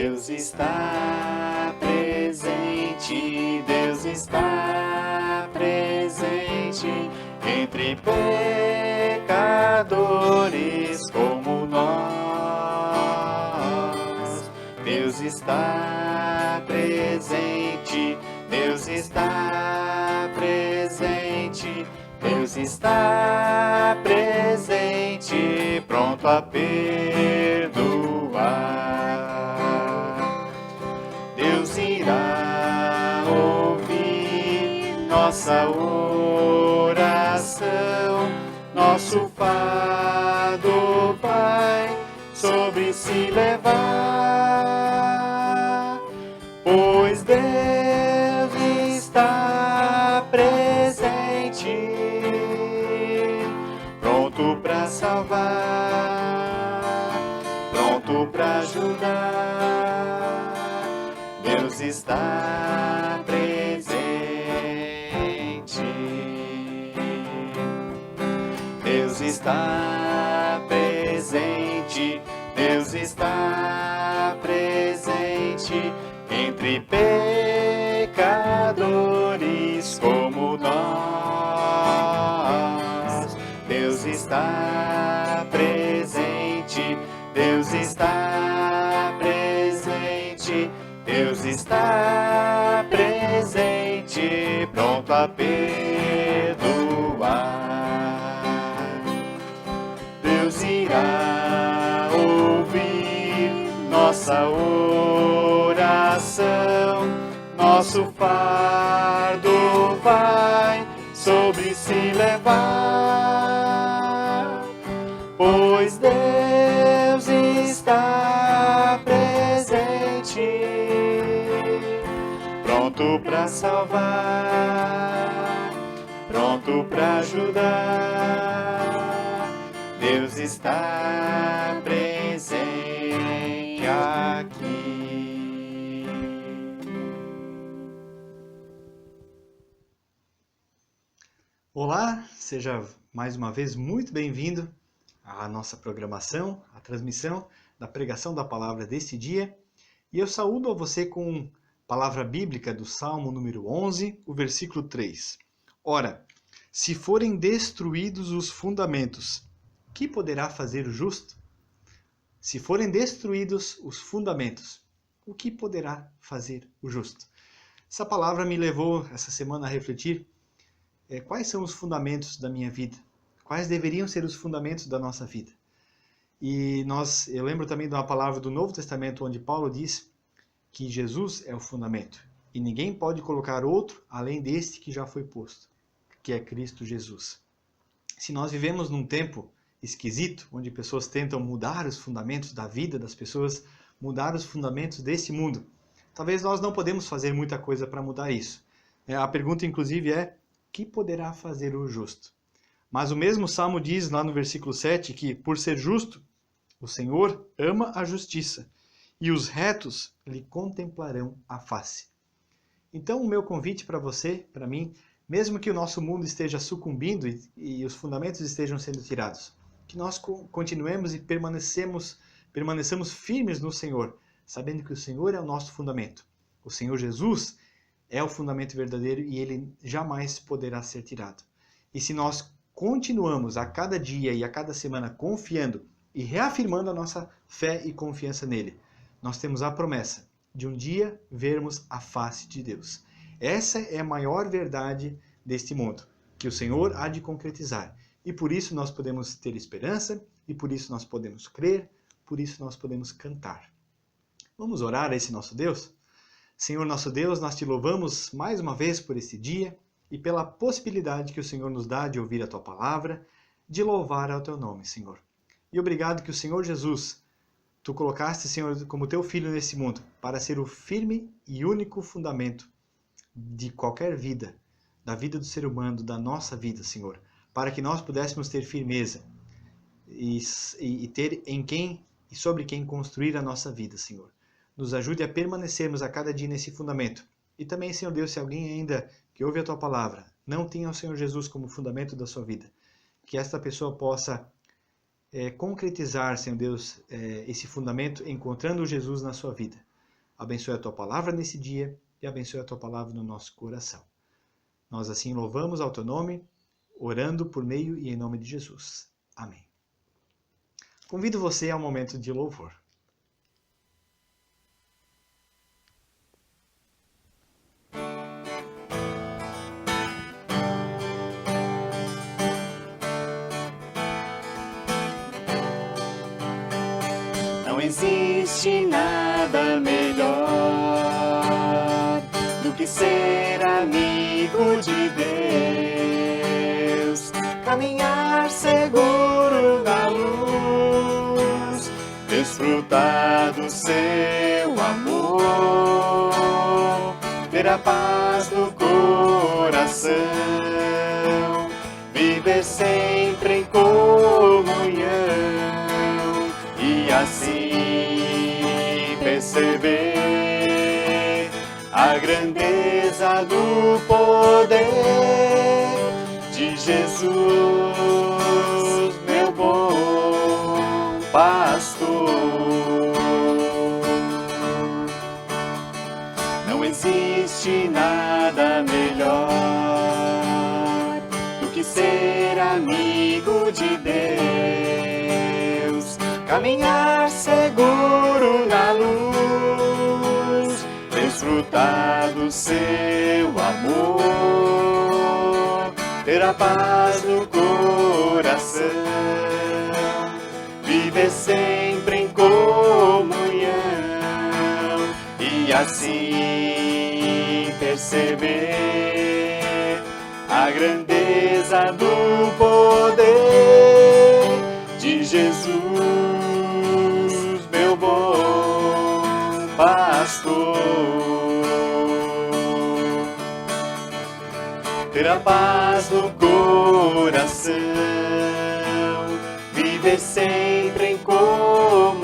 Deus está presente, Deus está presente entre pecadores como nós. Deus está presente, Deus está presente, Deus está presente, pronto a perdoar. Deus irá ouvir nossa oração, nosso fardo vai sobre si levar, pois Deus está presente, pronto para salvar, pronto para ajudar. Deus está presente. Deus está presente. Deus está presente entre pecadores como nós. Deus está presente. Deus está presente. Deus está presente, pronto a perdoar. Deus irá ouvir nossa oração, nosso fardo vai sobre si levar, pois Deus está presente, pronto para salvar, pronto para ajudar. Deus está presente aqui. Olá, seja mais uma vez muito bem-vindo à nossa programação, à transmissão da pregação da palavra deste dia. E eu saúdo a você com palavra bíblica do Salmo número 11, o versículo 3. Ora, se forem destruídos os fundamentos, que poderá fazer o justo? Se forem destruídos os fundamentos, o que poderá fazer o justo? Essa palavra me levou essa semana a refletir quais são os fundamentos da minha vida, quais deveriam ser os fundamentos da nossa vida. E eu lembro também de uma palavra do Novo Testamento onde Paulo diz que Jesus é o fundamento e ninguém pode colocar outro além deste que já foi posto, que é Cristo Jesus. Se nós vivemos num tempo esquisito, onde pessoas tentam mudar os fundamentos da vida das pessoas, mudar os fundamentos desse mundo, talvez nós não podemos fazer muita coisa para mudar isso. A pergunta, inclusive, é: que poderá fazer o justo? Mas o mesmo Salmo diz lá no versículo 7 que, por ser justo, o Senhor ama a justiça e os retos lhe contemplarão a face. Então, o meu convite para você, para mim, mesmo que o nosso mundo esteja sucumbindo e os fundamentos estejam sendo tirados, que nós continuemos e permaneçamos firmes no Senhor, sabendo que o Senhor é o nosso fundamento. O Senhor Jesus é o fundamento verdadeiro e ele jamais poderá ser tirado. E se nós continuamos a cada dia e a cada semana confiando e reafirmando a nossa fé e confiança nele, nós temos a promessa de um dia vermos a face de Deus. Essa é a maior verdade deste mundo, que o Senhor há de concretizar. E por isso nós podemos ter esperança, e por isso nós podemos crer, por isso nós podemos cantar. Vamos orar a esse nosso Deus? Senhor nosso Deus, nós te louvamos mais uma vez por este dia e pela possibilidade que o Senhor nos dá de ouvir a tua palavra, de louvar ao teu nome, Senhor. E obrigado que o Senhor Jesus, tu colocaste, Senhor, como teu filho nesse mundo, para ser o firme e único fundamento de qualquer vida, da vida do ser humano, da nossa vida, Senhor, para que nós pudéssemos ter firmeza e ter em quem e sobre quem construir a nossa vida, Senhor. Nos ajude a permanecermos a cada dia nesse fundamento. E também, Senhor Deus, se alguém ainda que ouve a tua palavra não tem o Senhor Jesus como fundamento da sua vida, que esta pessoa possa concretizar, Senhor Deus, esse fundamento encontrando Jesus na sua vida, abençoe a tua palavra nesse dia e abençoe a tua palavra no nosso coração. Nós assim louvamos ao teu nome, orando por meio e em nome de Jesus. Amém. Convido você ao momento de louvor. Não existe nada melhor do que ser amigo de Deus, caminhar seguro na luz, desfrutar do seu amor, ter a paz no coração, viver sempre em comunhão e assim perceber a grandeza do poder de Jesus, meu bom pastor. Não existe nada melhor do que ser amigo de Deus, caminhar seguro na luz, desfrutar do seu amor, ter a paz no coração, viver sempre em comunhão e assim perceber a grandeza do poder de Jesus, meu bom pastor. Ter a paz no coração, viver sempre em comunhão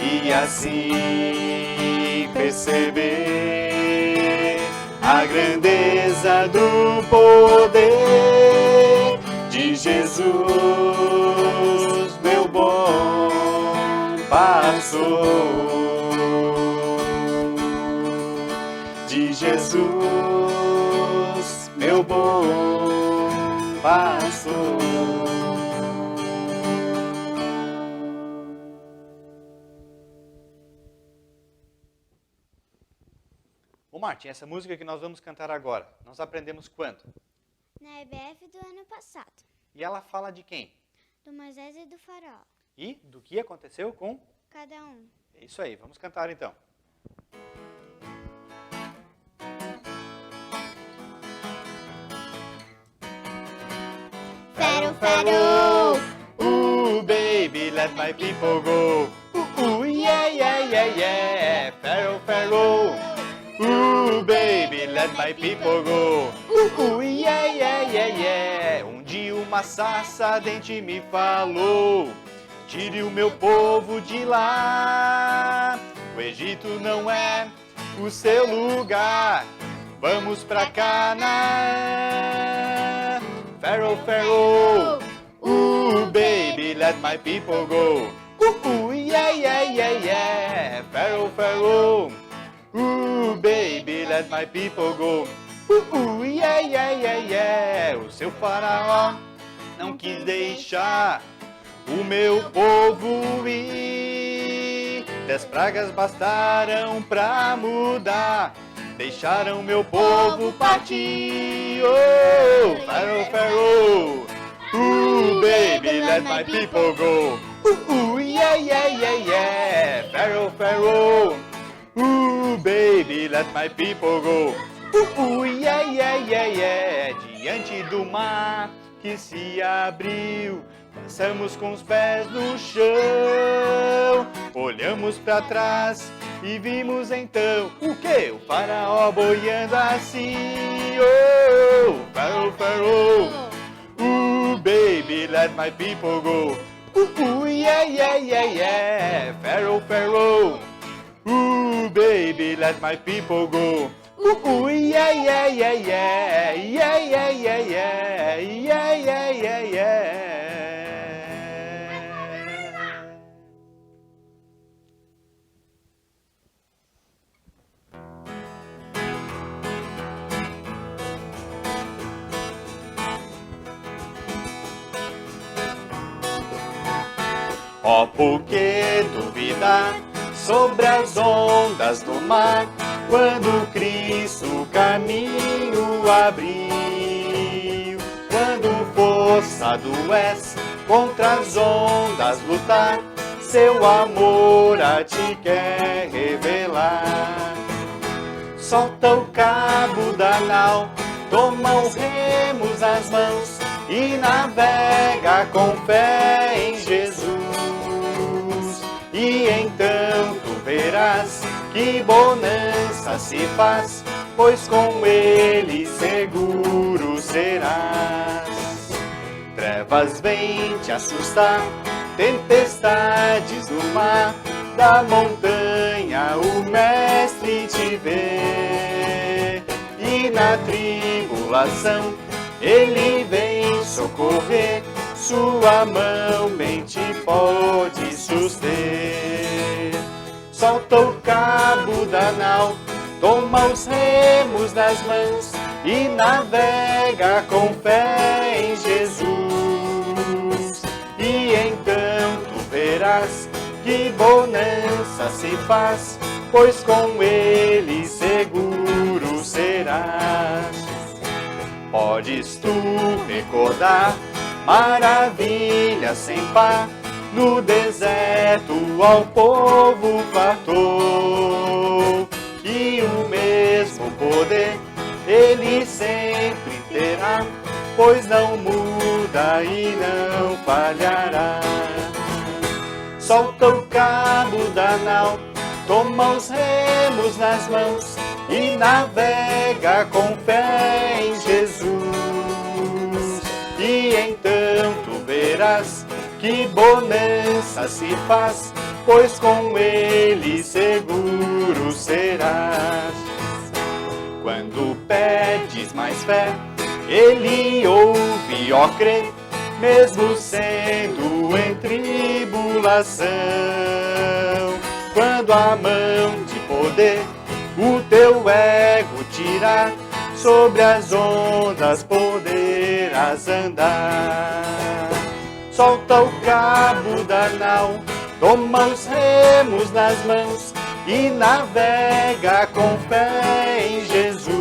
e assim perceber a grandeza do poder de Jesus, meu bom pastor. De Jesus, meu bom pastor. Ô Martin, essa música que nós vamos cantar agora, nós aprendemos quando? Na EBF do ano passado, E ela fala de quem? do Moisés e do Faraó, E do que aconteceu com? cada um. É isso aí, vamos cantar então. Pharaoh, Pharaoh, Baby, let my people go. Yeah, yeah, yeah, yeah. Pharaoh, Pharaoh. Baby, let my people go. Yeah, yeah, yeah, yeah. Dia uma sarça dente me falou: tire o meu povo de lá. O Egito não é o seu lugar. Vamos pra Canaã. Pharaoh, Pharaoh. Baby, let my people go. Yeah, yeah, yeah, yeah. Pharaoh, Pharaoh. Baby, let my people go. Yeah, yeah, yeah, yeah. O seu faraó não quis deixar o meu povo ir. 10 pragas bastaram pra mudar. Deixaram meu povo partir. Oh, Pharaoh, Pharaoh. Baby, let my people go. Yeah, yeah, yeah, yeah. Pharaoh, Pharaoh. Baby, let my people go. Yeah, yeah, yeah, yeah. Diante do mar que se abriu, passamos com os pés no chão. Olhamos pra trás e vimos então o que? O faraó boiando assim. Oh, Pharaoh, Pharaoh. Baby, let my people go. Yeah, yeah, yeah, yeah. Pharaoh, Pharaoh. Baby, let my people go. Yeah, yeah, yeah, yeah. Yeah, yeah, yeah, yeah. Yeah, yeah, yeah, yeah. Oh, por que duvidar sobre as ondas do mar, quando Cristo o caminho abriu? Quando forçado és contra as ondas lutar, seu amor a ti quer revelar. Solta o cabo da nau, toma os remos nas mãos e navega com fé em Jesus. E então tu verás que bonança se faz, pois com ele seguro serás. Trevas vêm te assustar, tempestades do mar, da montanha o mestre te vê. E na tribulação ele vem socorrer, sua mão bem te pode suster. Solta o cabo da nau, toma os remos nas mãos e navega com fé em Jesus. E então tu verás que bonança se faz, pois com ele seguro serás. Podes tu recordar maravilhas sem par, no deserto ao povo fartou. E o mesmo poder ele sempre terá, pois não muda e não falhará. Solta o cabo da nau, toma os remos nas mãos e navega com fé em Jesus. E então tu verás que bonança se faz, pois com ele seguro serás. Quando pedes mais fé, ele ouve, ó crê, mesmo sendo em tribulação. Quando a mão de poder o teu ego tirar, sobre as ondas poderás andar. Solta o cabo da nau, toma os remos nas mãos e navega com fé em Jesus.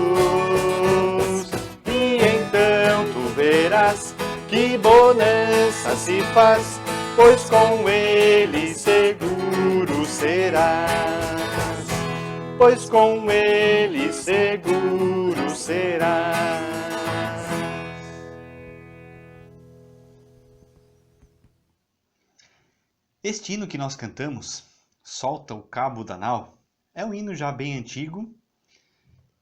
E então tu verás que bonança se faz, pois com ele seguro serás. Pois com ele seguro serás. Este hino que nós cantamos, Solta o Cabo da Nau, é um hino já bem antigo,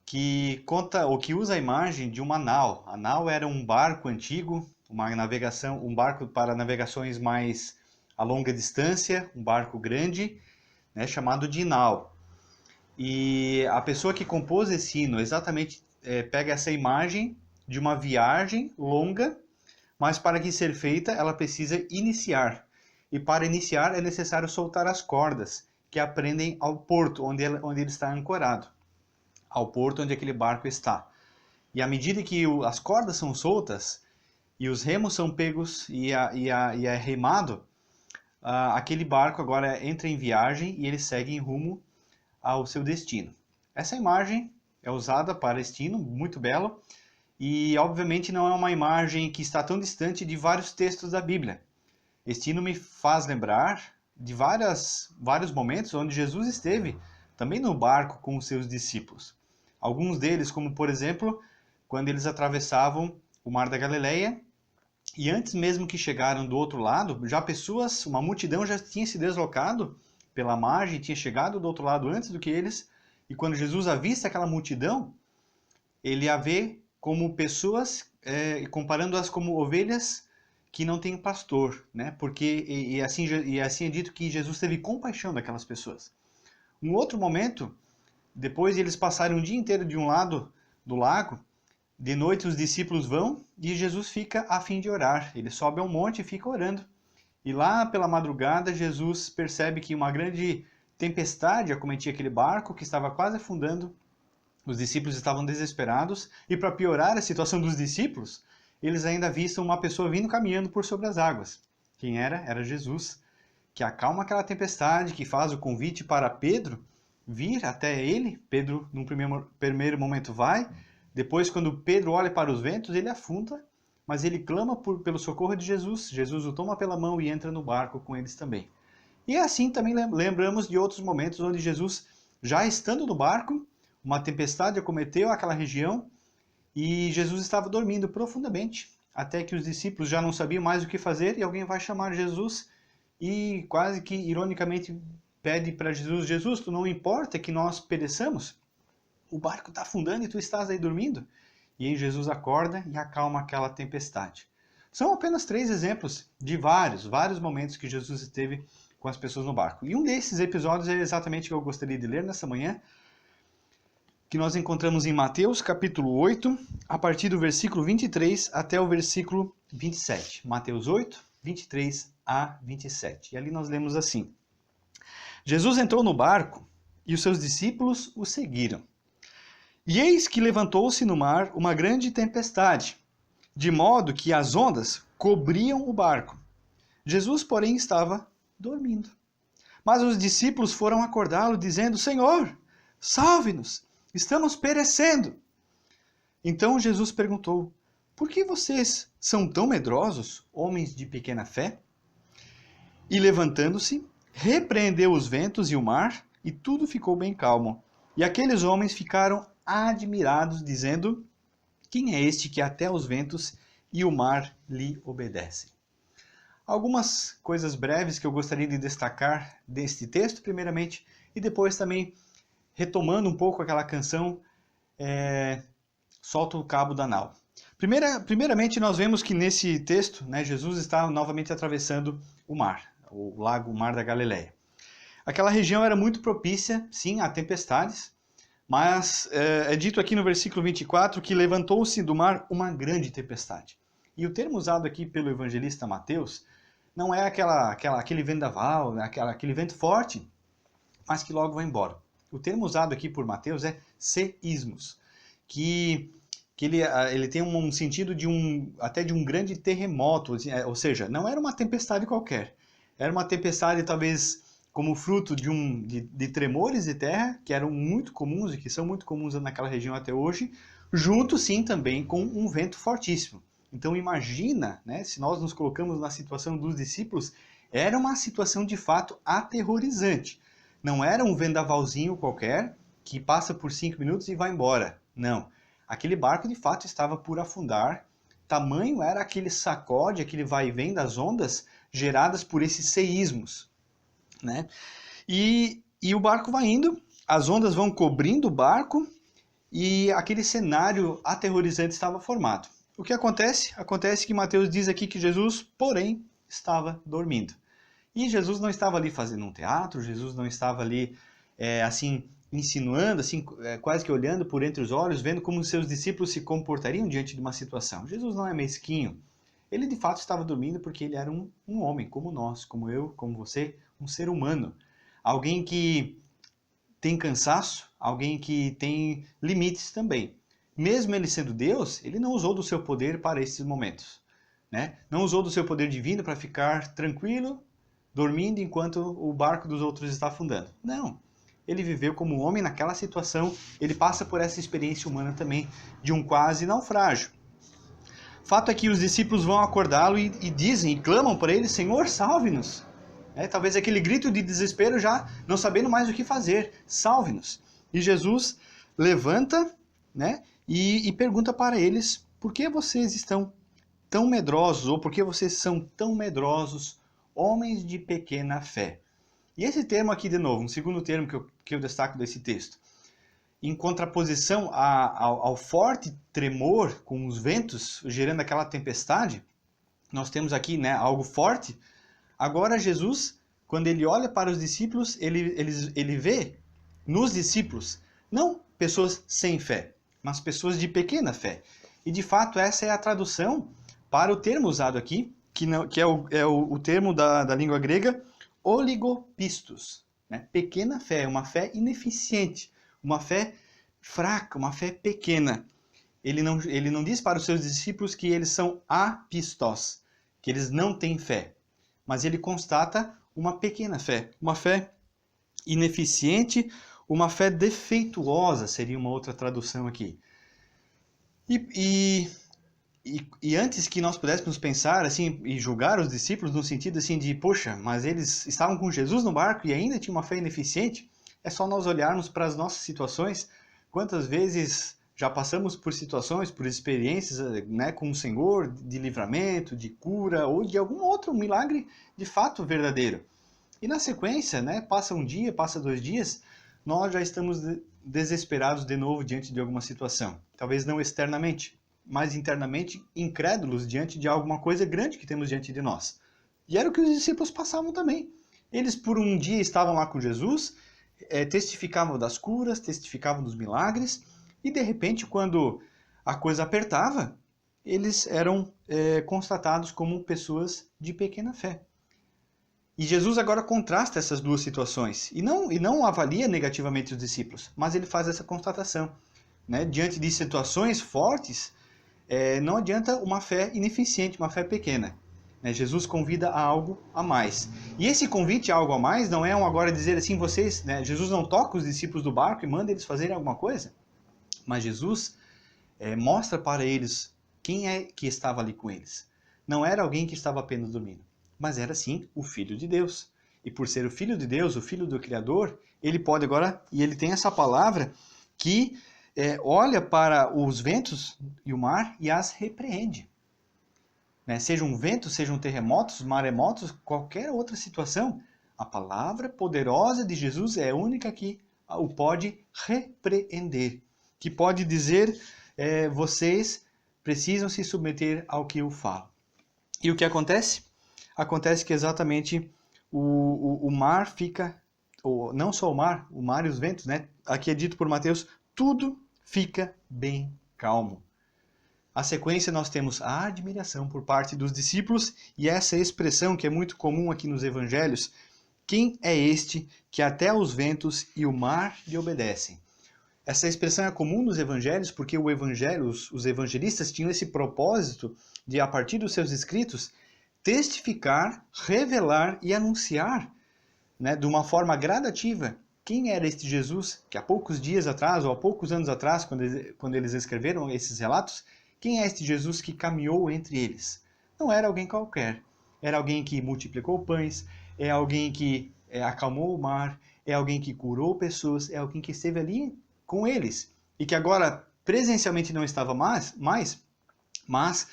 que conta, ou que usa a imagem de uma nau. A nau era um barco antigo, um barco para navegações mais a longa distância, um barco grande, né, chamado de nau. E a pessoa que compôs esse hino exatamente pega essa imagem de uma viagem longa, mas para que ser feita ela precisa iniciar. E para iniciar é necessário soltar as cordas que aprendem ao porto onde ele está ancorado, ao porto onde aquele barco está. E à medida que as cordas são soltas e os remos são pegos e é remado, aquele barco agora entra em viagem e ele segue em rumo ao seu destino. Essa imagem é usada para este hino, muito belo, e obviamente não é uma imagem que está tão distante de vários textos da Bíblia. Este hino me faz lembrar de vários momentos onde Jesus esteve também no barco com os seus discípulos. Alguns deles, como por exemplo, quando eles atravessavam o Mar da Galileia, e antes mesmo que chegaram do outro lado, uma multidão já tinha se deslocado pela margem, tinha chegado do outro lado antes do que eles, e quando Jesus avista aquela multidão, ele a vê como pessoas, comparando-as como ovelhas que não têm pastor, né? Porque assim é dito que Jesus teve compaixão daquelas pessoas. Um outro momento, depois de eles passarem um dia inteiro de um lado do lago, de noite os discípulos vão e Jesus fica a fim de orar. Ele sobe ao monte e fica orando. E lá pela madrugada Jesus percebe que uma grande tempestade acometia aquele barco que estava quase afundando. Os discípulos estavam desesperados e, para piorar a situação dos discípulos, eles ainda avistam uma pessoa vindo caminhando por sobre as águas. Quem era? Era Jesus. que acalma aquela tempestade, que faz o convite para Pedro vir até ele. Pedro, num primeiro momento, vai. Depois, quando Pedro olha para os ventos, ele afunda, mas ele clama pelo socorro de Jesus. Jesus o toma pela mão e entra no barco com eles também. E assim também lembramos de outros momentos onde Jesus, já estando no barco, uma tempestade acometeu aquela região e Jesus estava dormindo profundamente, até que os discípulos já não sabiam mais o que fazer e alguém vai chamar Jesus e quase que ironicamente pede para Jesus: Jesus, tu não importa que nós pereçamos? O barco está afundando e tu estás aí dormindo? E aí Jesus acorda e acalma aquela tempestade. São apenas 3 exemplos de vários momentos que Jesus esteve com as pessoas no barco. E um desses episódios é exatamente o que eu gostaria de ler nessa manhã, que nós encontramos em Mateus capítulo 8, a partir do versículo 23 até o versículo 27. Mateus 8, 23 a 27. E ali nós lemos assim: Jesus entrou no barco e os seus discípulos o seguiram. E eis que levantou-se no mar uma grande tempestade, de modo que as ondas cobriam o barco. Jesus, porém, estava dormindo. Mas os discípulos foram acordá-lo, dizendo: Senhor, salve-nos, estamos perecendo. Então Jesus perguntou: Por que vocês são tão medrosos, homens de pequena fé? E levantando-se, repreendeu os ventos e o mar, e tudo ficou bem calmo. E aqueles homens ficaram admirados, dizendo: Quem é este que até os ventos e o mar lhe obedecem? Algumas coisas breves que eu gostaria de destacar deste texto, primeiramente, e depois também retomando um pouco aquela canção Solta o Cabo da Nau. Primeiramente, nós vemos que nesse texto, Jesus está novamente atravessando o mar, o Mar da Galileia. Aquela região era muito propícia, sim, a tempestades, mas é dito aqui no versículo 24 que levantou-se do mar uma grande tempestade. E o termo usado aqui pelo evangelista Mateus não é aquele vendaval, aquele vento forte, mas que logo vai embora. O termo usado aqui por Mateus é seísmos, que ele tem um sentido até de um grande terremoto, ou seja, não era uma tempestade qualquer. Era uma tempestade talvez como fruto de tremores de terra, que eram muito comuns e que são muito comuns naquela região até hoje, junto sim também com um vento fortíssimo. Então imagina, se nós nos colocamos na situação dos discípulos, era uma situação de fato aterrorizante. Não era um vendavalzinho qualquer que passa por 5 minutos e vai embora. Não. Aquele barco de fato estava por afundar. Tamanho era aquele sacode, aquele vai e vem das ondas geradas por esses seísmos. E o barco vai indo, as ondas vão cobrindo o barco e aquele cenário aterrorizante estava formado. O que acontece? Acontece que Mateus diz aqui que Jesus, porém, estava dormindo. E Jesus não estava ali fazendo um teatro, Jesus não estava ali, insinuando, quase que olhando por entre os olhos, vendo como os seus discípulos se comportariam diante de uma situação. Jesus não é mesquinho. Ele, de fato, estava dormindo porque ele era um homem, como nós, como eu, como você, um ser humano. Alguém que tem cansaço, alguém que tem limites também. Mesmo ele sendo Deus, ele não usou do seu poder para esses momentos. Não usou do seu poder divino para ficar tranquilo, dormindo enquanto o barco dos outros está afundando. Não. Ele viveu como homem naquela situação, ele passa por essa experiência humana também de um quase naufrágio. Fato é que os discípulos vão acordá-lo e dizem, e clamam por ele: Senhor, salve-nos. Talvez aquele grito de desespero já não sabendo mais o que fazer. Salve-nos. E Jesus levanta, e pergunta para eles: por que vocês estão tão medrosos, ou por que vocês são tão medrosos, homens de pequena fé? E esse termo aqui, de novo, um segundo termo que eu destaco desse texto, em contraposição ao forte tremor com os ventos gerando aquela tempestade, nós temos aqui algo forte. Agora Jesus, quando ele olha para os discípulos, ele vê nos discípulos não pessoas sem fé, mas pessoas de pequena fé. E de fato essa é a tradução para o termo usado aqui, que é o termo da língua grega, oligopistos. Pequena fé, uma fé ineficiente, uma fé fraca, uma fé pequena. Ele não diz para os seus discípulos que eles são apistos, que eles não têm fé. Mas ele constata uma pequena fé, uma fé ineficiente, uma fé defeituosa, seria uma outra tradução aqui. E antes que nós pudéssemos pensar assim e julgar os discípulos no sentido assim de, poxa, mas eles estavam com Jesus no barco e ainda tinham uma fé ineficiente, é só nós olharmos para as nossas situações. Quantas vezes já passamos por situações, por experiências, né, com o Senhor, de livramento, de cura ou de algum outro milagre de fato verdadeiro. E na sequência, né, passa um dia, passa 2 dias, nós já estamos desesperados de novo diante de alguma situação. Talvez não externamente, mas internamente incrédulos diante de alguma coisa grande que temos diante de nós. E era o que os discípulos passavam também. Eles por um dia estavam lá com Jesus, testificavam das curas, testificavam dos milagres, e de repente, quando a coisa apertava, eles eram constatados como pessoas de pequena fé. E Jesus agora contrasta essas duas situações, e não avalia negativamente os discípulos, mas ele faz essa constatação. Né? Diante de situações fortes, não adianta uma fé ineficiente, uma fé pequena. Né? Jesus convida a algo a mais. E esse convite a algo a mais não é agora dizer assim, vocês, né? Jesus não toca os discípulos do barco e manda eles fazerem alguma coisa, mas Jesus mostra para eles quem é que estava ali com eles. Não era alguém que estava apenas dormindo, mas era sim o Filho de Deus. E por ser o Filho de Deus, o Filho do Criador, ele pode agora, e ele tem essa palavra que olha para os ventos e o mar e as repreende. Né? Sejam ventos, sejam terremotos, maremotos, qualquer outra situação, a palavra poderosa de Jesus é a única que o pode repreender, que pode dizer, vocês precisam se submeter ao que eu falo. E o que acontece? Acontece que exatamente o mar fica, ou não só o mar e os ventos, né? Aqui é dito por Mateus, tudo fica bem calmo. A sequência nós temos a admiração por parte dos discípulos e essa expressão que é muito comum aqui nos evangelhos, quem é este que até os ventos e o mar lhe obedecem? Essa expressão é comum nos evangelhos porque os evangelistas tinham esse propósito de, a partir dos seus escritos, testificar, revelar e anunciar, né, de uma forma gradativa, quem era este Jesus que há poucos dias atrás, ou há poucos anos atrás, quando eles escreveram esses relatos, quem é este Jesus que caminhou entre eles? Não era alguém qualquer, era alguém que multiplicou pães, é alguém que acalmou o mar, é alguém que curou pessoas, é alguém que esteve ali com eles, e que agora presencialmente não estava mais, mas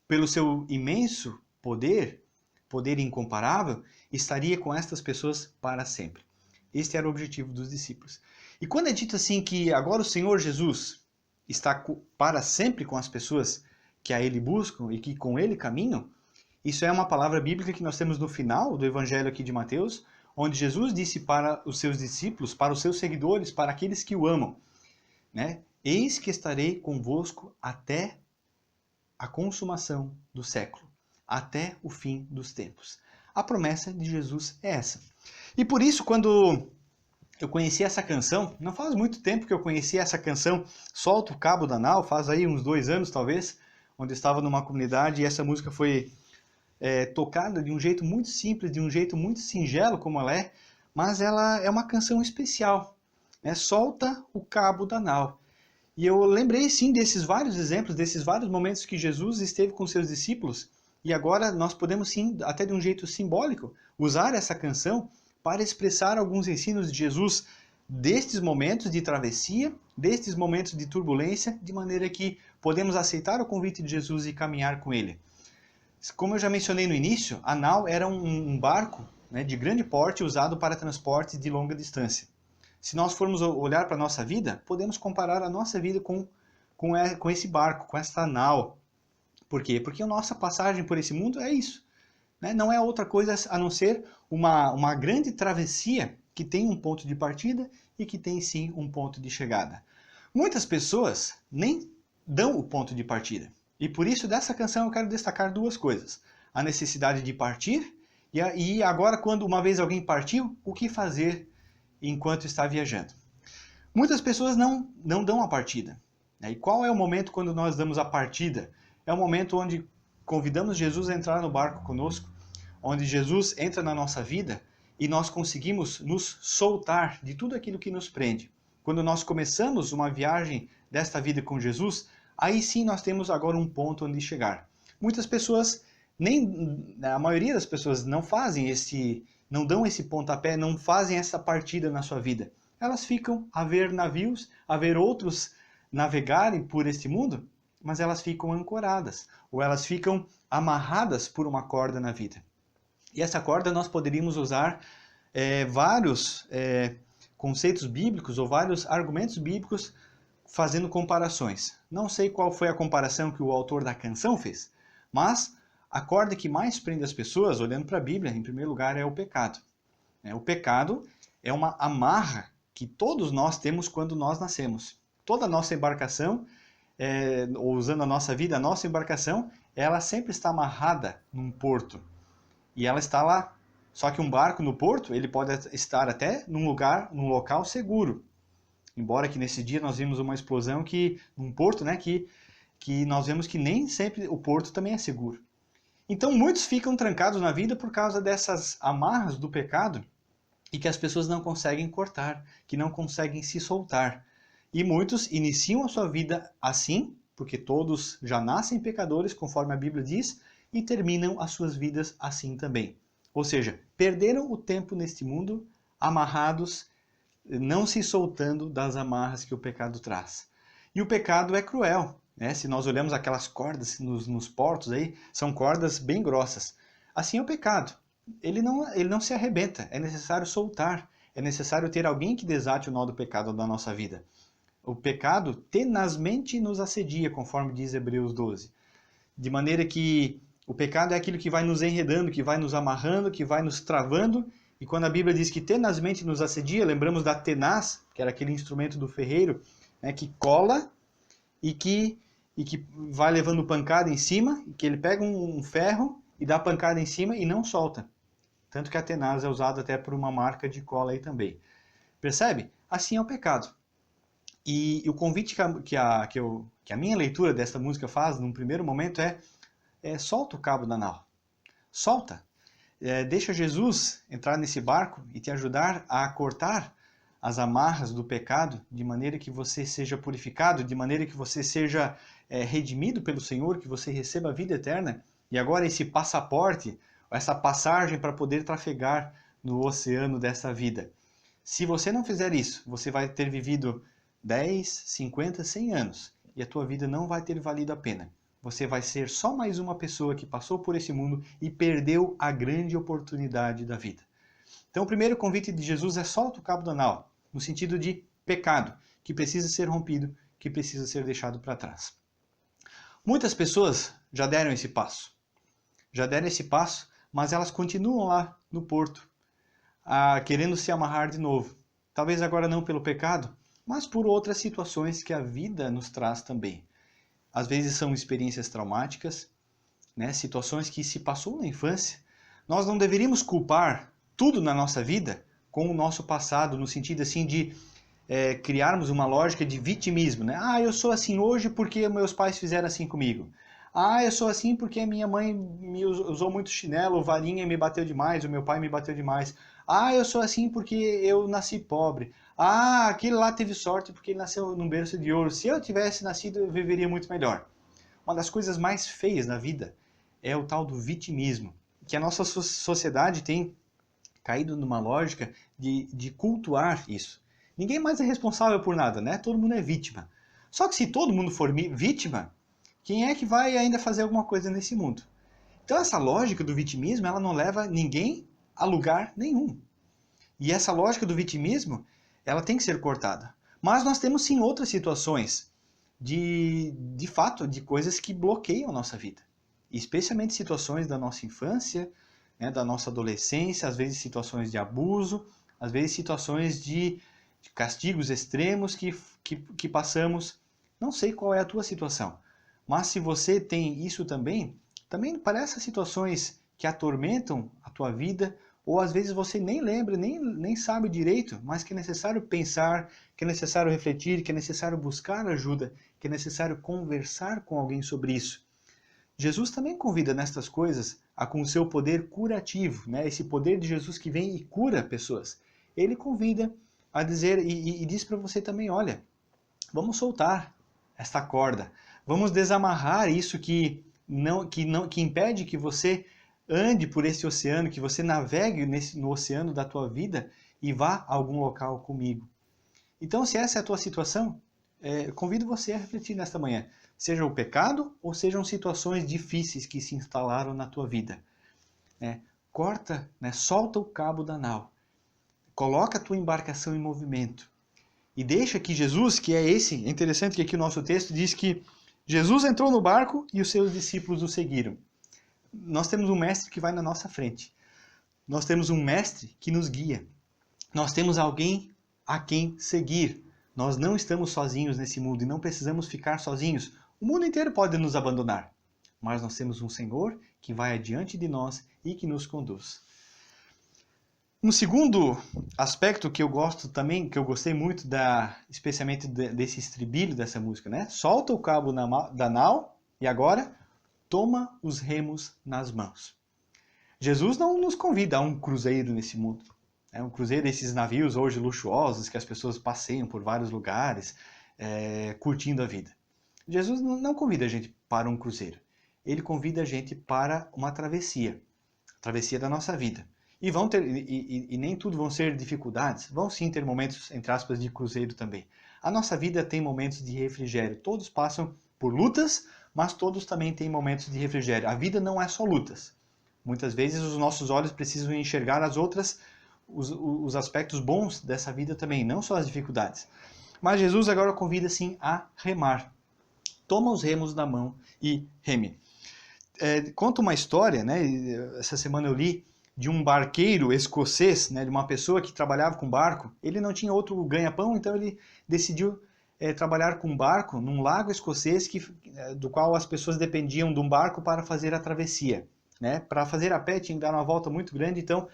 pelo seu imenso poder incomparável, estaria com estas pessoas para sempre. Este era o objetivo dos discípulos. E quando é dito assim que agora o Senhor Jesus está para sempre com as pessoas que a Ele buscam e que com Ele caminham, isso é uma palavra bíblica que nós temos no final do Evangelho aqui de Mateus, onde Jesus disse para os seus discípulos, para os seus seguidores, para aqueles que o amam, né? Eis que estarei convosco até a consumação do século, até o fim dos tempos. A promessa de Jesus é essa. E por isso, quando eu conheci essa canção, não faz muito tempo que eu conheci essa canção, Solta o Cabo da Nau, faz aí uns 2 anos talvez, onde eu estava numa comunidade e essa música foi tocada de um jeito muito simples, de um jeito muito singelo como ela é, mas ela é uma canção especial, né? Solta o Cabo da Nau. E eu lembrei sim desses vários exemplos, desses vários momentos que Jesus esteve com seus discípulos, e agora nós podemos sim, até de um jeito simbólico, usar essa canção para expressar alguns ensinos de Jesus destes momentos de travessia, destes momentos de turbulência, de maneira que podemos aceitar o convite de Jesus e caminhar com ele. Como eu já mencionei no início, a nau era um barco, né, de grande porte usado para transportes de longa distância. Se nós formos olhar para a nossa vida, podemos comparar a nossa vida com esse barco, com esta nau. Por quê? Porque a nossa passagem por esse mundo é isso. Né? Não é outra coisa a não ser uma grande travessia que tem um ponto de partida e que tem sim um ponto de chegada. Muitas pessoas nem dão o ponto de partida. E por isso dessa canção eu quero destacar 2 coisas. A necessidade de partir e agora quando uma vez alguém partiu, o que fazer enquanto está viajando. Muitas pessoas não dão a partida. Né? E qual é o momento quando nós damos a partida? É o momento onde convidamos Jesus a entrar no barco conosco, onde Jesus entra na nossa vida e nós conseguimos nos soltar de tudo aquilo que nos prende. Quando nós começamos uma viagem desta vida com Jesus, aí sim nós temos agora um ponto onde chegar. Muitas pessoas, a maioria das pessoas não não dão esse pontapé, não fazem essa partida na sua vida. Elas ficam a ver navios, a ver outros navegarem por este mundo, mas elas ficam ancoradas, ou elas ficam amarradas por uma corda na vida. E essa corda nós poderíamos usar vários conceitos bíblicos ou vários argumentos bíblicos fazendo comparações. Não sei qual foi a comparação que o autor da canção fez, mas a corda que mais prende as pessoas, olhando para a Bíblia, em primeiro lugar, é o pecado. O pecado é uma amarra que todos nós temos quando nós nascemos. Toda a nossa embarcação, ou usando a nossa vida, a nossa embarcação, ela sempre está amarrada num porto. E ela está lá. Só que um barco no porto, ele pode estar até num local seguro. Embora que nesse dia nós vimos uma explosão num porto, né, que nós vemos que nem sempre o porto também é seguro. Então muitos ficam trancados na vida por causa dessas amarras do pecado e que as pessoas não conseguem cortar, que não conseguem se soltar. E muitos iniciam a sua vida assim, porque todos já nascem pecadores, conforme a Bíblia diz, e terminam as suas vidas assim também. Ou seja, perderam o tempo neste mundo, amarrados, não se soltando das amarras que o pecado traz. E o pecado é cruel, né? Se nós olhamos aquelas cordas nos portos aí, são cordas bem grossas. Assim é o pecado. Ele não se arrebenta, é necessário soltar, é necessário ter alguém que desate o nó do pecado da nossa vida. O pecado tenazmente nos assedia, conforme diz Hebreus 12. De maneira que o pecado é aquilo que vai nos enredando, que vai nos amarrando, que vai nos travando. E quando a Bíblia diz que tenazmente nos assedia, lembramos da tenaz, que era aquele instrumento do ferreiro, né, que cola e que vai levando pancada em cima, que ele pega um ferro e dá pancada em cima e não solta. Tanto que a tenaz é usada até por uma marca de cola aí também. Percebe? Assim é o pecado. E o convite que a minha leitura desta música faz, num primeiro momento, solta o cabo da nau. Solta. Deixa Jesus entrar nesse barco e te ajudar a cortar as amarras do pecado, de maneira que você seja purificado, de maneira que você seja redimido pelo Senhor, que você receba a vida eterna. E agora esse passaporte, essa passagem para poder trafegar no oceano dessa vida. Se você não fizer isso, você vai ter vivido 10, 50, 100 anos e a tua vida não vai ter valido a pena. Você vai ser só mais uma pessoa que passou por esse mundo e perdeu a grande oportunidade da vida. Então o primeiro convite de Jesus é solta o cabo da nau, no sentido de pecado, que precisa ser rompido, que precisa ser deixado para trás. Muitas pessoas já deram esse passo. Mas elas continuam lá no porto, querendo se amarrar de novo. Talvez agora não pelo pecado, mas por outras situações que a vida nos traz também. Às vezes são experiências traumáticas, né? Situações que se passou na infância. Nós não deveríamos culpar tudo na nossa vida com o nosso passado, no sentido assim de criarmos uma lógica de vitimismo, né? Eu sou assim hoje porque meus pais fizeram assim comigo. Eu sou assim porque minha mãe me usou muito chinelo, varinha e me bateu demais, o meu pai me bateu demais. Eu sou assim porque eu nasci pobre. Aquele lá teve sorte porque ele nasceu num berço de ouro. Se eu tivesse nascido, eu viveria muito melhor. Uma das coisas mais feias na vida é o tal do vitimismo, que a nossa sociedade tem caído numa lógica de cultuar isso. Ninguém mais é responsável por nada, né? Todo mundo é vítima. Só que se todo mundo for vítima, quem é que vai ainda fazer alguma coisa nesse mundo? Então essa lógica do vitimismo, ela não leva ninguém a lugar nenhum. E essa lógica do vitimismo, ela tem que ser cortada. Mas nós temos sim outras situações de fato, de coisas que bloqueiam a nossa vida. Especialmente situações da nossa infância, né, da nossa adolescência, às vezes situações de abuso, às vezes situações de castigos extremos que passamos. Não sei qual é a tua situação, mas se você tem isso também para essas situações que atormentam a tua vida, ou às vezes você nem lembra, nem sabe direito, mas que é necessário pensar, que é necessário refletir, que é necessário buscar ajuda, que é necessário conversar com alguém sobre isso. Jesus também convida nestas coisas com o seu poder curativo, né? Esse poder de Jesus que vem e cura pessoas. Ele convida a dizer e diz para você também, olha, vamos soltar esta corda, vamos desamarrar isso que impede que você ande por esse oceano, que você navegue no oceano da tua vida e vá a algum local comigo. Então, se essa é a tua situação, convido você a refletir nesta manhã. Seja o pecado ou sejam situações difíceis que se instalaram na tua vida. Corta, solta o cabo da nau. Coloca a tua embarcação em movimento. E deixa que Jesus, que é interessante que aqui o nosso texto diz que Jesus entrou no barco e os seus discípulos o seguiram. Nós temos um mestre que vai na nossa frente. Nós temos um mestre que nos guia. Nós temos alguém a quem seguir. Nós não estamos sozinhos nesse mundo e não precisamos ficar sozinhos. O mundo inteiro pode nos abandonar, mas nós temos um Senhor que vai adiante de nós e que nos conduz. Um segundo aspecto que eu gosto também, que eu gostei muito especialmente desse estribilho dessa música, né? Solta o cabo da nau e agora toma os remos nas mãos. Jesus não nos convida a um cruzeiro nesse mundo. Um cruzeiro desses navios hoje luxuosos que as pessoas passeiam por vários lugares, curtindo a vida. Jesus não convida a gente para um cruzeiro. Ele convida a gente para uma travessia da nossa vida. E nem tudo vão ser dificuldades, vão sim ter momentos, entre aspas, de cruzeiro também. A nossa vida tem momentos de refrigério. Todos passam por lutas, mas todos também têm momentos de refrigério. A vida não é só lutas. Muitas vezes os nossos olhos precisam enxergar os aspectos bons dessa vida também, não só as dificuldades. Mas Jesus agora convida sim a remar. Toma os remos na mão e reme. Conta uma história, né? Essa semana eu li de um barqueiro escocês, né? De uma pessoa que trabalhava com barco. Ele não tinha outro ganha-pão, então ele decidiu trabalhar com barco num lago escocês do qual as pessoas dependiam de um barco para fazer a travessia. Né? Para fazer a pé tinha que dar uma volta muito grande, então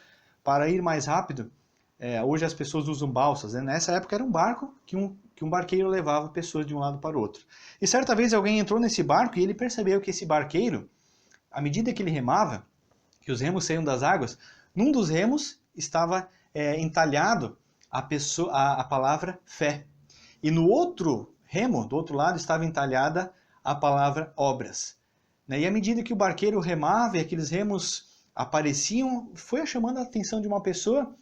para ir mais rápido, hoje as pessoas usam balsas. Né? Nessa época era um barco que um barqueiro levava pessoas de um lado para o outro. E certa vez alguém entrou nesse barco e ele percebeu que esse barqueiro, à medida que ele remava, que os remos saíam das águas, num dos remos estava entalhado a palavra fé. E no outro remo, do outro lado, estava entalhada a palavra obras. E à medida que o barqueiro remava e aqueles remos apareciam, foi chamando a atenção de uma pessoa.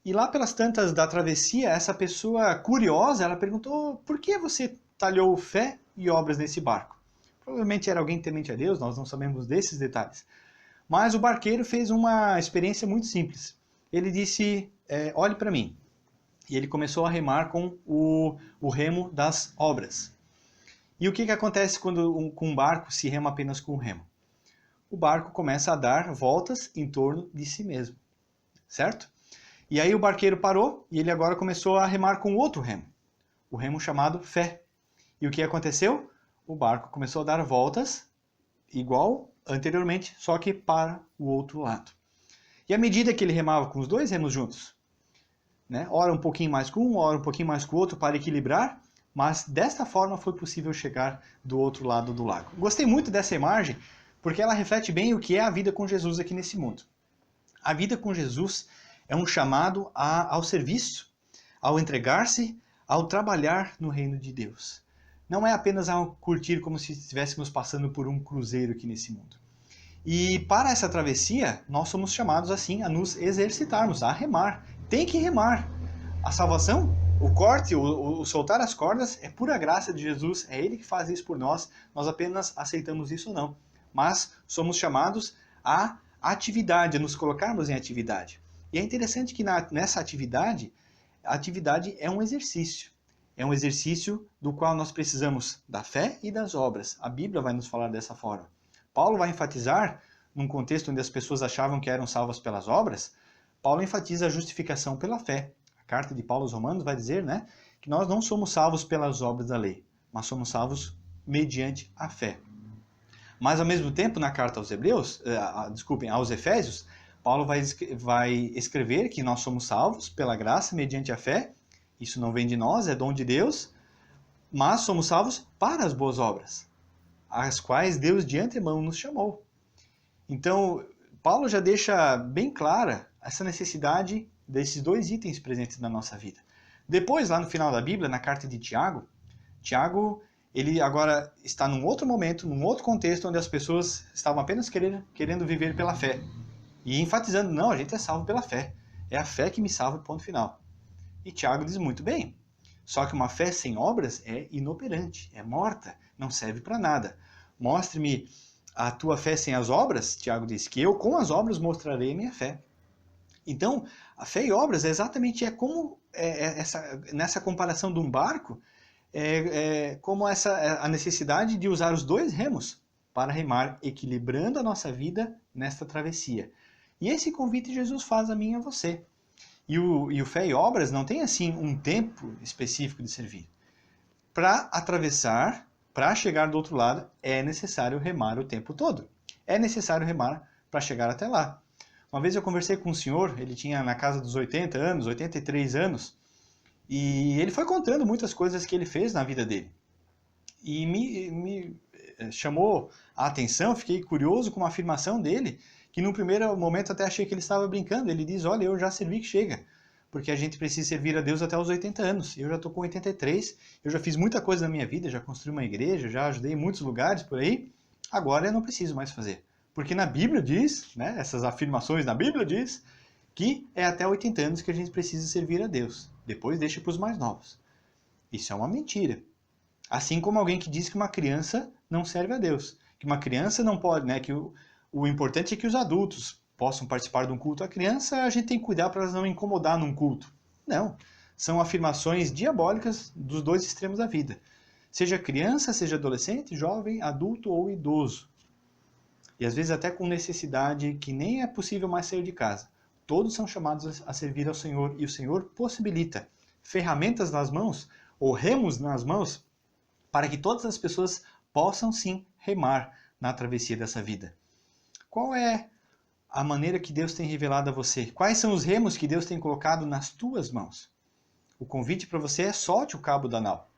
E lá pelas tantas da travessia, essa pessoa curiosa, ela perguntou: por que você talhou fé e obras nesse barco? Provavelmente era alguém temente a Deus, nós não sabemos desses detalhes. Mas o barqueiro fez uma experiência muito simples. Ele disse: olhe para mim. E ele começou a remar com o remo das obras. E o que acontece quando com um barco se rema apenas com o remo? O barco começa a dar voltas em torno de si mesmo, certo? E aí o barqueiro parou e ele agora começou a remar com outro remo, o remo chamado fé. E o que aconteceu? O barco começou a dar voltas igual anteriormente, só que para o outro lado. E à medida que ele remava com os dois remos juntos, né, ora um pouquinho mais com um, ora um pouquinho mais com o outro para equilibrar, mas desta forma foi possível chegar do outro lado do lago. Gostei muito dessa imagem, porque ela reflete bem o que é a vida com Jesus aqui nesse mundo. A vida com Jesus é um chamado ao serviço, ao entregar-se, ao trabalhar no reino de Deus. Não é apenas ao curtir como se estivéssemos passando por um cruzeiro aqui nesse mundo. E para essa travessia, nós somos chamados assim a nos exercitarmos, a remar. Tem que remar. A salvação, o corte, o soltar as cordas é pura graça de Jesus, é Ele que faz isso por nós, nós apenas aceitamos isso ou não. Mas somos chamados à atividade, a nos colocarmos em atividade. E é interessante que nessa atividade, a atividade é um exercício. É um exercício do qual nós precisamos da fé e das obras. A Bíblia vai nos falar dessa forma. Paulo vai enfatizar, num contexto onde as pessoas achavam que eram salvas pelas obras, Paulo enfatiza a justificação pela fé. A carta de Paulo aos Romanos vai dizer, né, que nós não somos salvos pelas obras da lei, mas somos salvos mediante a fé. Mas ao mesmo tempo, na carta aos aos Efésios, Paulo vai escrever que nós somos salvos pela graça mediante a fé. Isso não vem de nós, é dom de Deus, mas somos salvos para as boas obras. às quais Deus de antemão nos chamou. Então, Paulo já deixa bem clara essa necessidade desses dois itens presentes na nossa vida. Depois, lá no final da Bíblia, na carta de Tiago, ele agora está num outro momento, num outro contexto, onde as pessoas estavam apenas querendo viver pela fé. E enfatizando, não, a gente é salvo pela fé. É a fé que me salva, ponto final. E Tiago diz muito bem, só que uma fé sem obras é inoperante, é morta, não serve para nada. Mostre-me a tua fé sem as obras, Tiago diz, que eu com as obras mostrarei a minha fé. Então, a fé e obras é exatamente como nessa comparação de um barco, como a necessidade de usar os dois remos para remar, equilibrando a nossa vida nesta travessia. E esse convite Jesus faz a mim e a você. E o fé e obras não tem assim um tempo específico de servir. Para atravessar, para chegar do outro lado, é necessário remar o tempo todo. É necessário remar para chegar até lá. Uma vez eu conversei com um senhor, ele tinha na casa dos 80 anos, 83 anos, e ele foi contando muitas coisas que ele fez na vida dele. E me chamou a atenção, fiquei curioso com uma afirmação dele, que num primeiro momento até achei que ele estava brincando. Ele diz, olha, eu já servi que chega, porque a gente precisa servir a Deus até os 80 anos. Eu já estou com 83, eu já fiz muita coisa na minha vida, já construí uma igreja, já ajudei em muitos lugares por aí, agora eu não preciso mais fazer. Porque na Bíblia diz, né, essas afirmações na Bíblia diz, que é até 80 anos que a gente precisa servir a Deus. Depois deixa para os mais novos. Isso é uma mentira. Assim como alguém que diz que uma criança não serve a Deus. Que uma criança não pode, né, que o importante é que os adultos possam participar de um culto. A criança, a gente tem que cuidar para elas não incomodar num culto. Não. São afirmações diabólicas dos dois extremos da vida. Seja criança, seja adolescente, jovem, adulto ou idoso. E às vezes até com necessidade que nem é possível mais sair de casa. Todos são chamados a servir ao Senhor e o Senhor possibilita ferramentas nas mãos ou remos nas mãos para que todas as pessoas possam sim remar na travessia dessa vida. Qual é a maneira que Deus tem revelado a você? Quais são os remos que Deus tem colocado nas tuas mãos? O convite para você é solte o cabo da nau.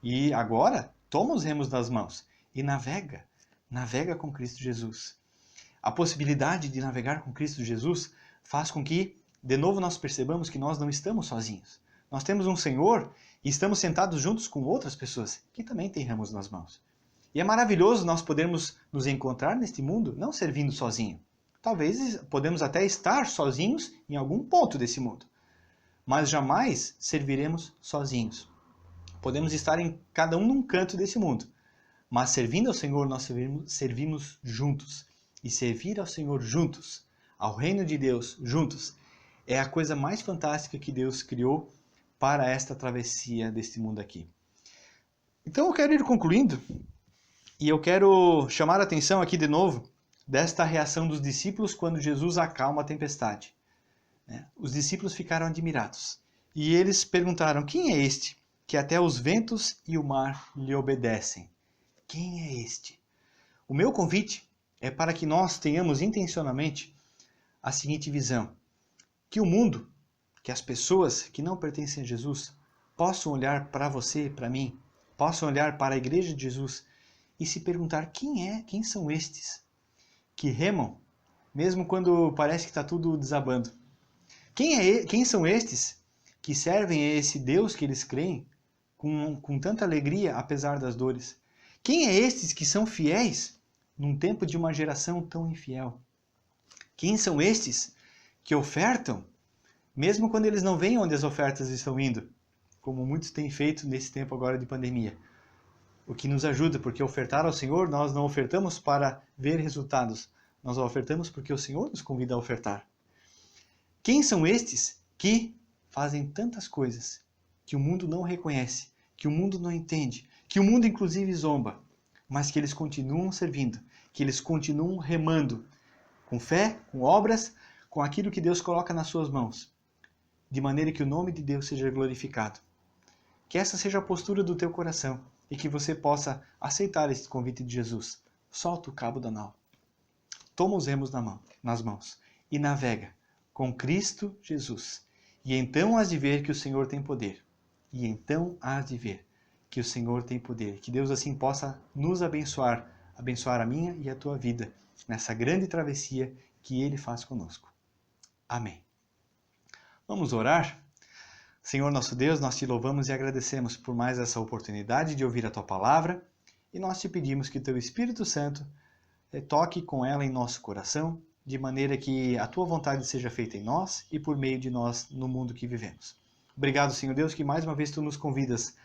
E agora, toma os remos das mãos e navega. Navega com Cristo Jesus. A possibilidade de navegar com Cristo Jesus faz com que, de novo, nós percebamos que nós não estamos sozinhos. Nós temos um Senhor e estamos sentados juntos com outras pessoas que também têm remos nas mãos. E é maravilhoso nós podermos nos encontrar neste mundo não servindo sozinho. Talvez podemos até estar sozinhos em algum ponto desse mundo, mas jamais serviremos sozinhos. Podemos estar em cada um num canto desse mundo, mas servindo ao Senhor nós servimos juntos. E servir ao Senhor juntos, ao reino de Deus juntos, é a coisa mais fantástica que Deus criou para esta travessia deste mundo aqui. Então eu quero ir concluindo, e eu quero chamar a atenção aqui de novo desta reação dos discípulos quando Jesus acalma a tempestade. Os discípulos ficaram admirados, e eles perguntaram, quem é este que até os ventos e o mar lhe obedecem? Quem é este? O meu convite é para que nós tenhamos intencionalmente a seguinte visão, que o mundo, que as pessoas que não pertencem a Jesus possam olhar para você, para mim, possam olhar para a igreja de Jesus e se perguntar quem são estes que remam, mesmo quando parece que está tudo desabando. Quem são estes que servem a esse Deus que eles creem com tanta alegria, apesar das dores? Quem é estes que são fiéis num tempo de uma geração tão infiel? Quem são estes que ofertam, mesmo quando eles não veem onde as ofertas estão indo, como muitos têm feito nesse tempo agora de pandemia? O que nos ajuda, porque ofertar ao Senhor, nós não ofertamos para ver resultados, nós ofertamos porque o Senhor nos convida a ofertar. Quem são estes que fazem tantas coisas que o mundo não reconhece, que o mundo não entende, que o mundo inclusive zomba, mas que eles continuam servindo, que eles continuam remando, com fé, com obras, com aquilo que Deus coloca nas suas mãos, de maneira que o nome de Deus seja glorificado. Que essa seja a postura do teu coração e que você possa aceitar este convite de Jesus. Solta o cabo da nau, toma os remos nas mãos e navega com Cristo Jesus. E então hás de ver que o Senhor tem poder. E então hás de ver que o Senhor tem poder. Que Deus assim possa nos abençoar abençoar a minha e a tua vida nessa grande travessia que Ele faz conosco. Amém. Vamos orar? Senhor nosso Deus, nós te louvamos e agradecemos por mais essa oportunidade de ouvir a tua palavra e nós te pedimos que teu Espírito Santo toque com ela em nosso coração, de maneira que a tua vontade seja feita em nós e por meio de nós no mundo que vivemos. Obrigado, Senhor Deus, que mais uma vez tu nos convidas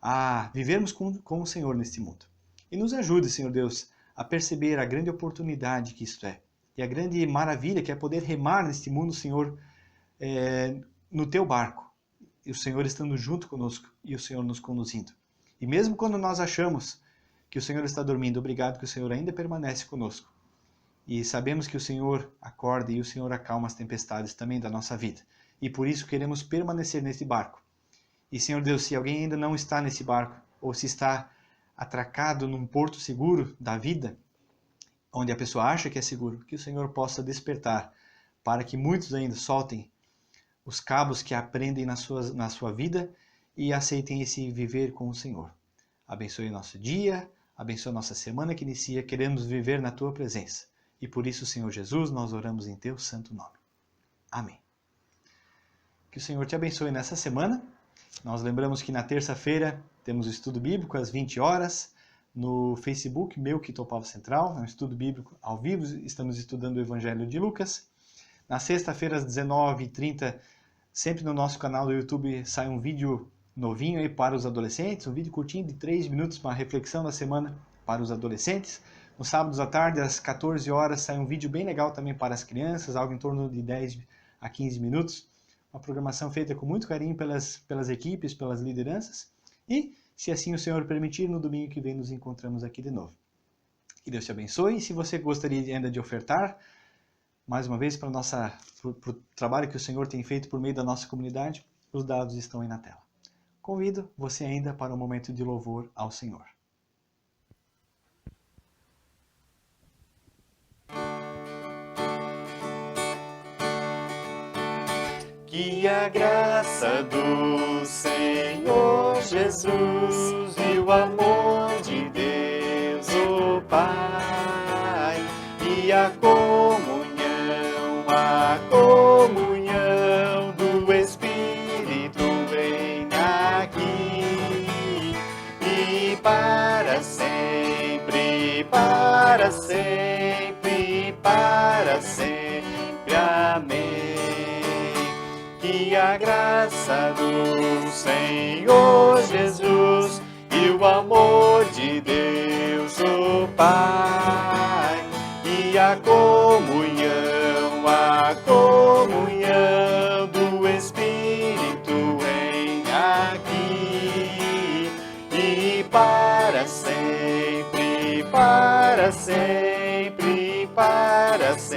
a vivermos com o Senhor neste mundo. E nos ajude, Senhor Deus, a perceber a grande oportunidade que isto é e a grande maravilha que é poder remar neste mundo, Senhor, no teu barco. E o Senhor estando junto conosco e o Senhor nos conduzindo. E mesmo quando nós achamos que o Senhor está dormindo, obrigado que o Senhor ainda permanece conosco. E sabemos que o Senhor acorda e o Senhor acalma as tempestades também da nossa vida. E por isso queremos permanecer nesse barco. E Senhor Deus, se alguém ainda não está nesse barco, ou se está atracado num porto seguro da vida, onde a pessoa acha que é seguro, que o Senhor possa despertar para que muitos ainda soltem os cabos que aprendem na sua vida e aceitem esse viver com o Senhor. Abençoe nosso dia, abençoe nossa semana que inicia, queremos viver na Tua presença. E por isso, Senhor Jesus, nós oramos em Teu santo nome. Amém. Que o Senhor te abençoe nessa semana. Nós lembramos que na terça-feira temos o estudo bíblico às 20 horas no Facebook, meu Quitopava Central, é um estudo bíblico ao vivo, estamos estudando o Evangelho de Lucas. Na sexta-feira, às 19h30, sempre no nosso canal do YouTube sai um vídeo novinho aí para os adolescentes, um vídeo curtinho de 3 minutos, uma reflexão da semana para os adolescentes. Nos sábados à tarde, às 14 horas, sai um vídeo bem legal também para as crianças, algo em torno de 10 a 15 minutos. Uma programação feita com muito carinho pelas equipes, pelas lideranças. E, se assim o Senhor permitir, no domingo que vem nos encontramos aqui de novo. Que Deus te abençoe. E se você gostaria ainda de ofertar, mais uma vez, para o trabalho que o Senhor tem feito por meio da nossa comunidade, os dados estão aí na tela. Convido você ainda para um momento de louvor ao Senhor. Que a graça do Senhor Jesus e o amor de Deus, o Pai, e a comunhão do Espírito venha aqui e para sempre, para sempre, para sempre. Amém. Que a graça do Senhor Jesus e o amor de Deus, o Pai, e a comunhão do Espírito venha aqui e para sempre, para sempre, para sempre.